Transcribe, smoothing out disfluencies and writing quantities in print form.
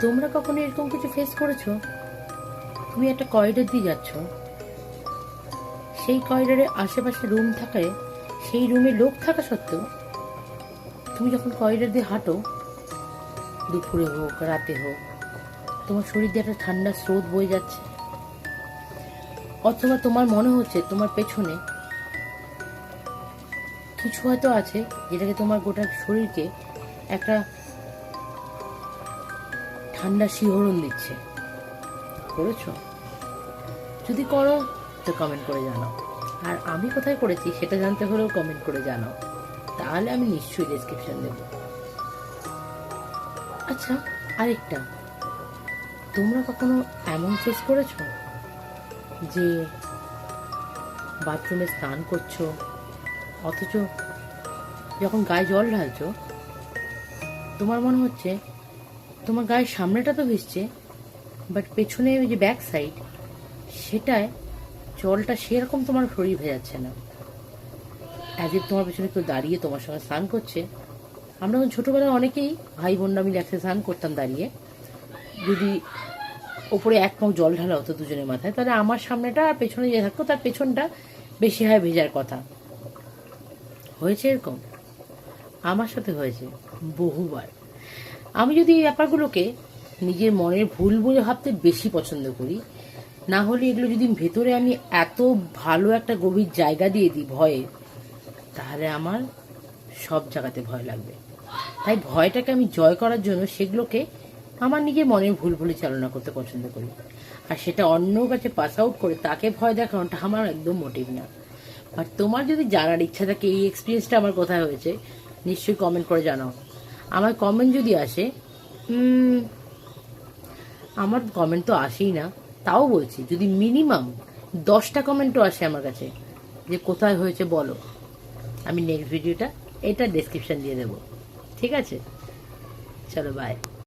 তোমরা কখনো এরকম কিছু ফেস করেছো? তুমি একটা করিডোর দিয়ে যাচ্ছ, সেই করিডোরে আশেপাশে রুম থাকায় সেই রুমে লোক থাকা সত্ত্বেও তুমি যখন করিডোর দিয়ে হাঁটো, দুপুরে হোক রাতে হোক, তোমার শরীর দিয়ে একটা ঠান্ডা স্রোত বয়ে যাচ্ছে, অথবা তোমার মনে হচ্ছে তোমার পেছনে কিছু হয়তো আছে যেটাকে তোমার গোটা শরীরকে একটা ঠান্ডা শিহরণ দিচ্ছে। করেছো? যদি করো তো কমেন্ট করে জানাও, আর আমি কোথায় করেছি সেটা জানতে হলেও কমেন্ট করে জানাও, তাহলে আমি নিশ্চয়ই ডেসক্রিপশন দেব। আচ্ছা, আরেকটা, তোমরা কখনো এমন ফেস করেছো যে বাথরুমে স্নান করছো, অথচ যখন গায়ে জল ঢালছো তোমার মনে হচ্ছে তোমার গায়ের সামনেটা তো ভিজছে, বাট পেছনে ওই যে ব্যাক সাইড, সেটায় জলটা সেরকম তোমার শরীর ভেজাচ্ছে না, অ্যাজ ইফ তোমার পেছনে কেউ দাঁড়িয়ে তোমার সঙ্গে স্নান করছে। আমরা যখন ছোটোবেলায় অনেকেই ভাই বোনরা মিলে একসাথে স্নান করতাম দাঁড়িয়ে, যদি ওপরে এক পাও জল ঢালা হতো দুজনের মাথায়, তাহলে আমার সামনেটা আর পেছনে যে থাকতো তার পেছনটা বেশি হয় ভেজার কথা। হয়েছে এরকম? আমার সাথে হয়েছে বহুবার। আমি যদি এই ব্যাপারগুলোকে নিজের মনের ভুল বলে ভাবতে বেশি পছন্দ করি, না হলে এগুলো যদি ভেতরে আমি এত ভালো একটা গভীর জায়গা দিয়ে দিই ভয়ে, তাহলে আমার সব জায়গাতে ভয় লাগবে। তাই ভয়টাকে আমি জয় করার জন্য সেগুলোকে আমার নিজের মনের ভুল বলে চালনা করতে পছন্দ করি, আর সেটা অন্য কাছে পাস আউট করে তাকে ভয় দেখানোটা আমার একদম মোটিভ না। আর তোমার যদি জানার ইচ্ছা থাকে এই এক্সপিরিয়েন্সটা আমার কোথায় হয়েছে, নিশ্চয়ই কমেন্ট করে জানাও। আমার কমেন্ট যদি আসে, আমার কমেন্ট তো আসেই না, তাও বলছি যদি মিনিমাম 10টা কমেন্টও আসে আমার কাছে যে কোথায় হয়েছে বলো, আমি নেক্সট ভিডিওটা এটা ডেসক্রিপশন দিয়ে দেবো। ঠিক আছে, চলো বাই।